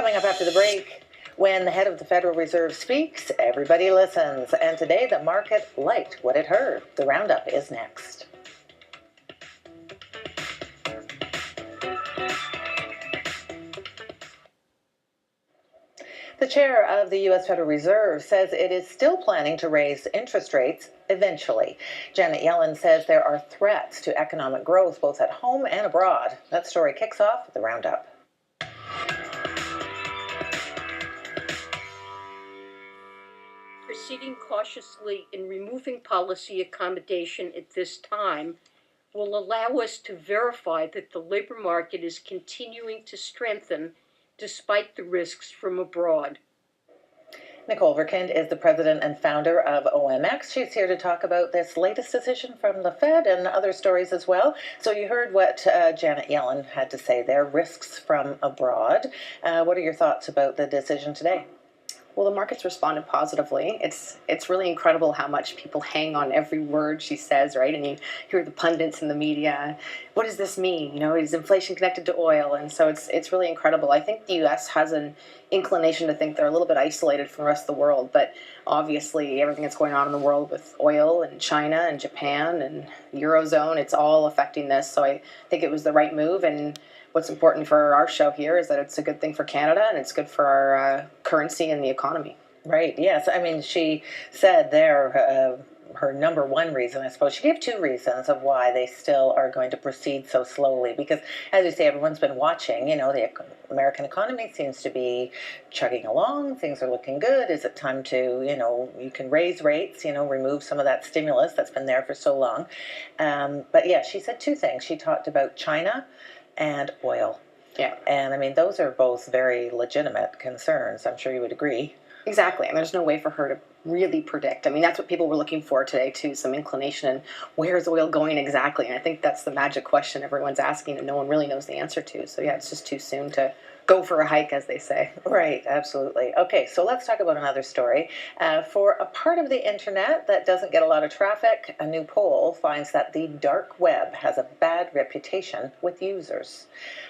Coming up after the break, when the head of the Federal Reserve speaks, everybody listens. And today, the market liked what it heard. The roundup is next. The chair of the U.S. Federal Reserve says it is still planning to raise interest rates eventually. Janet Yellen says there are threats to economic growth both at home and abroad. That story kicks off the roundup. Proceeding cautiously in removing policy accommodation at this time will allow us to verify that the labor market is continuing to strengthen despite the risks from abroad. Nicole Verkindt is the president and founder of OMX. She's here to talk about this latest decision from the Fed and other stories as well. So you heard what Janet Yellen had to say there, risks from abroad. What are your thoughts about the decision today? Well, the markets responded positively. It's really incredible how much people hang on every word she says, right? And you hear the pundits in the media. What does this mean? You know, is inflation connected to oil? And so it's really incredible. I think the U.S. has an inclination to think they're a little bit isolated from the rest of the world, but obviously everything that's going on in the world with oil and China and Japan and Eurozone, it's all affecting this. So I think it was the right move. And what's important for our show here is that it's a good thing for Canada and it's good for our currency and the economy. Right, yes. I mean, she said there her number one reason, I suppose. She gave two reasons of why they still are going to proceed so slowly. Because, as you say, everyone's been watching. You know, the American economy seems to be chugging along. Things are looking good. Is it time to, you can raise rates, remove some of that stimulus that's been there for so long. But, yeah, she said two things. She talked about China and oil. Yeah. And I mean, those are both very legitimate concerns. I'm sure you would agree. Exactly. And there's no way for her to really predict. I mean, that's what people were looking for today, too, some inclination in where's oil going exactly. And I think that's the magic question everyone's asking and no one really knows the answer to. So, yeah, it's just too soon to go for a hike, as they say. Right, absolutely. Okay, so let's talk about another story. For a part of the internet that doesn't get a lot of traffic, a new poll finds that the dark web has a bad reputation with users.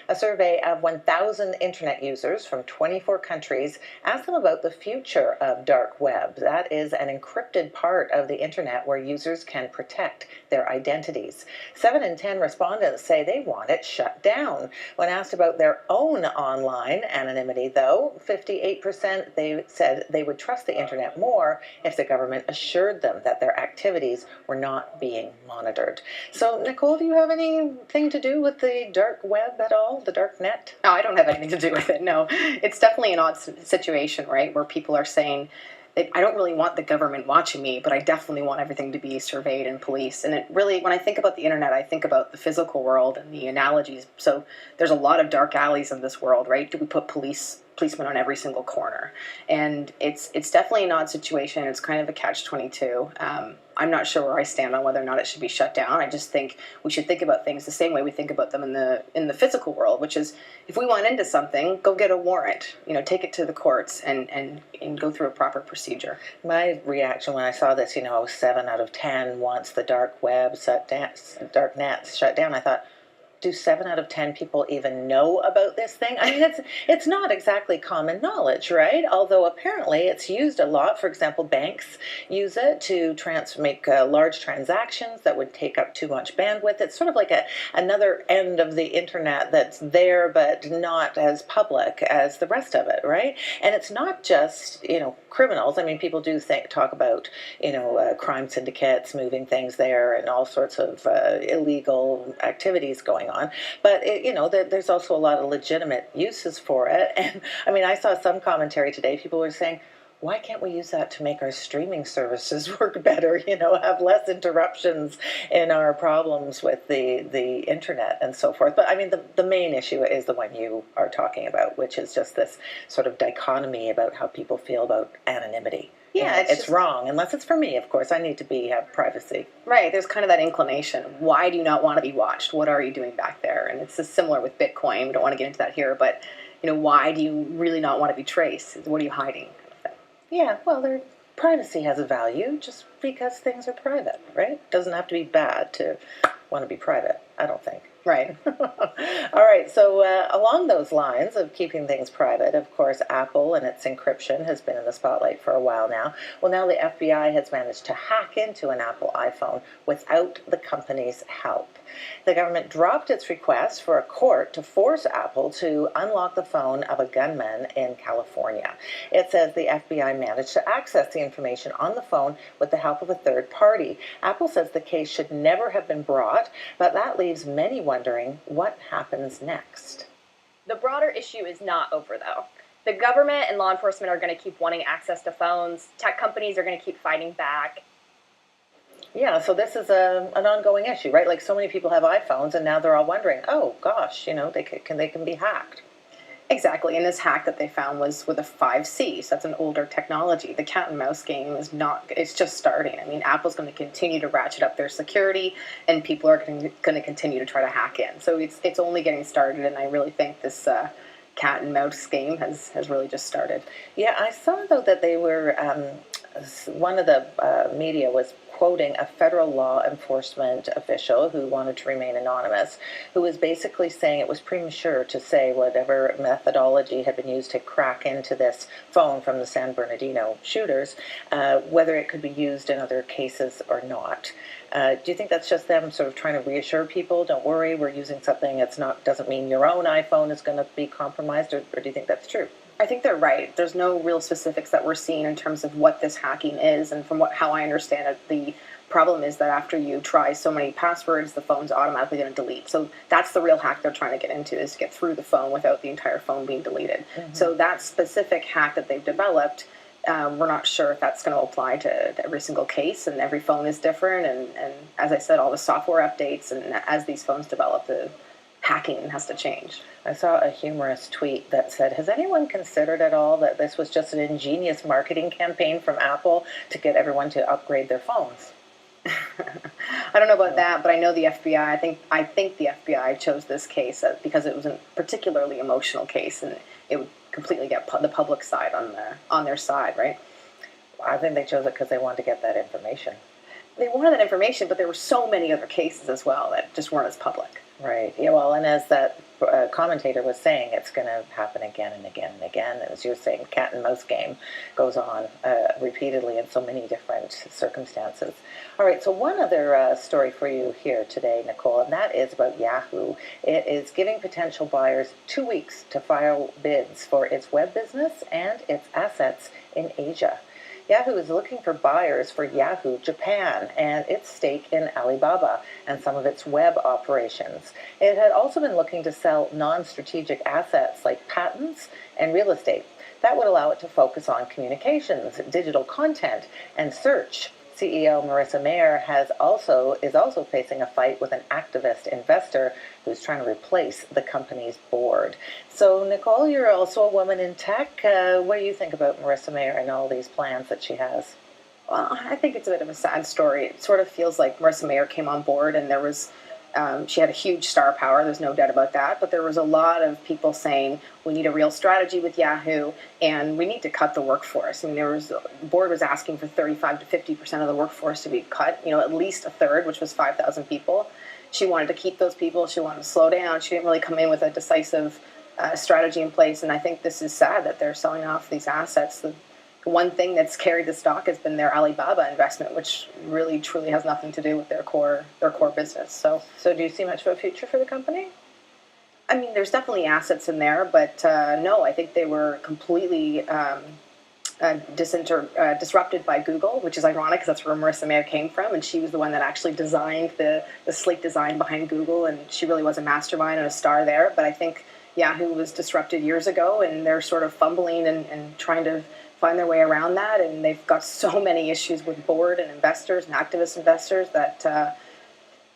A survey of 1,000 internet users from 24 countries asked them about the future of dark web. That is an encrypted part of the internet where users can protect their identities. 7 in 10 respondents say they want it shut down. When asked about their own online anonymity, though, 58% they said they would trust the internet more if the government assured them that their activities were not being monitored. So, Nicole, do you have anything to do with the dark web at all, the dark net? No, I don't have anything to do with it, no. It's definitely an odd situation, right, where people are saying, I don't really want the government watching me, but I definitely want everything to be surveyed and policed. And it really, when I think about the internet, I think about the physical world and the analogies. So there's a lot of dark alleys in this world, right? Do we put policemen on every single corner? And it's definitely an odd situation. It's kind of a catch-22. I'm not sure where I stand on whether or not it should be shut down. I just think we should think about things the same way we think about them in the physical world, which is if we want into something, go get a warrant. Take it to the courts and go through a proper procedure. My reaction when I saw this, 7 out of 10 wants the dark web dark net shut down. I thought, do 7 out of 10 people even know about this thing? I mean, it's not exactly common knowledge, right? Although apparently it's used a lot. For example, banks use it to make large transactions that would take up too much bandwidth. It's sort of like another end of the internet that's there but not as public as the rest of it, right? And it's not just, criminals. I mean, people do talk about, crime syndicates moving things there and all sorts of illegal activities going on. But, there's also a lot of legitimate uses for it. And, I mean, I saw some commentary today. People were saying, why can't we use that to make our streaming services work better, have less interruptions in our problems with the internet and so forth. But, I mean, the main issue is the one you are talking about, which is just this sort of dichotomy about how people feel about anonymity. Yeah, it's wrong, unless it's for me, of course. I need to have privacy. Right, there's kind of that inclination. Why do you not want to be watched? What are you doing back there? And it's similar with Bitcoin. We don't want to get into that here, but, why do you really not want to be traced? What are you hiding? Yeah, well, privacy has a value just because things are private, right? It doesn't have to be bad to want to be private, I don't think. Right. All right, so along those lines of keeping things private, of course, Apple and its encryption has been in the spotlight for a while now. Well, now the FBI has managed to hack into an Apple iPhone without the company's help. The government dropped its request for a court to force Apple to unlock the phone of a gunman in California. It says the FBI managed to access the information on the phone with the help of a third party. Apple says the case should never have been brought, but that leaves many wondering what happens next. The broader issue is not over, though. The government and law enforcement are going to keep wanting access to phones. Tech companies are going to keep fighting back. Yeah, so this is an ongoing issue, right? Like so many people have iPhones, and now they're all wondering, oh gosh, they can be hacked. Exactly, and this hack that they found was with a 5C, so that's an older technology. The cat and mouse game it's just starting. I mean, Apple's going to continue to ratchet up their security, and people are going to continue to try to hack in. So it's only getting started, and I really think this cat and mouse game has really just started. Yeah, I saw, though, that they were, one of the media was quoting a federal law enforcement official who wanted to remain anonymous, who was basically saying it was premature to say whatever methodology had been used to crack into this phone from the San Bernardino shooters, whether it could be used in other cases or not. Do you think that's just them sort of trying to reassure people, don't worry, we're using something, doesn't mean your own iPhone is going to be compromised, or do you think that's true? I think they're right. There's no real specifics that we're seeing in terms of what this hacking is, and from how I understand it, the problem is that after you try so many passwords, the phone's automatically going to delete. So that's the real hack they're trying to get into, is to get through the phone without the entire phone being deleted. Mm-hmm. So that specific hack that they've developed, we're not sure if that's going to apply to every single case, and every phone is different, and as I said, all the software updates, and as these phones develop, the hacking has to change. I saw a humorous tweet that said, has anyone considered at all that this was just an ingenious marketing campaign from Apple to get everyone to upgrade their phones? I don't know about that, but I know the FBI. I think the FBI chose this case because it was a particularly emotional case, and it would completely get the public side on their side, right? I think they chose it because they wanted to get that information. They wanted that information, but there were so many other cases as well that just weren't as public. Right. Yeah. Well, and as that commentator was saying, it's going to happen again and again and again. And as you're saying, cat and mouse game goes on repeatedly in so many different circumstances. All right. So one other story for you here today, Nicole, and that is about Yahoo. It is giving potential buyers 2 weeks to file bids for its web business and its assets in Asia. Yahoo is looking for buyers for Yahoo Japan and its stake in Alibaba and some of its web operations. It had also been looking to sell non-strategic assets like patents and real estate. That would allow it to focus on communications, digital content, and search. CEO Marissa Mayer is also facing a fight with an activist investor who's trying to replace the company's board. So, Nicole, you're also a woman in tech. What do you think about Marissa Mayer and all these plans that she has? Well, I think it's a bit of a sad story. It sort of feels like Marissa Mayer came on board and she had a huge star power, there's no doubt about that, but there was a lot of people saying we need a real strategy with Yahoo and we need to cut the workforce. I mean, the board was asking for 35 to 50% of the workforce to be cut, at least a third, which was 5,000 people. She wanted to keep those people, she wanted to slow down, she didn't really come in with a decisive strategy in place, and I think this is sad that they're selling off these assets. The one thing that's carried the stock has been their Alibaba investment, which really truly has nothing to do with their core business. So do you see much of a future for the company? I mean, there's definitely assets in there, but no, I think they were completely disrupted by Google, which is ironic because that's where Marissa Mayer came from, and she was the one that actually designed the sleek design behind Google, and she really was a mastermind and a star there. But I think Yahoo was disrupted years ago, and they're sort of fumbling and trying to find their way around that, and they've got so many issues with board and investors and activist investors that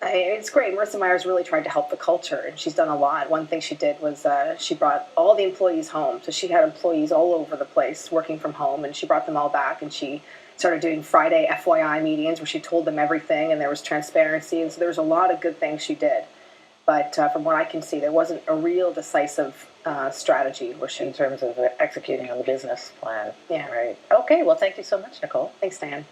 it's great. Marissa Mayer's really tried to help the culture, and she's done a lot. One thing she did was she brought all the employees home. So she had employees all over the place working from home, and she brought them all back, and she started doing Friday FYI meetings where she told them everything, and there was transparency, and so there was a lot of good things she did. But from what I can see, there wasn't a real decisive strategy in terms of executing on the business plan. Yeah. Right. Okay. Well, thank you so much, Nicole. Thanks, Dan.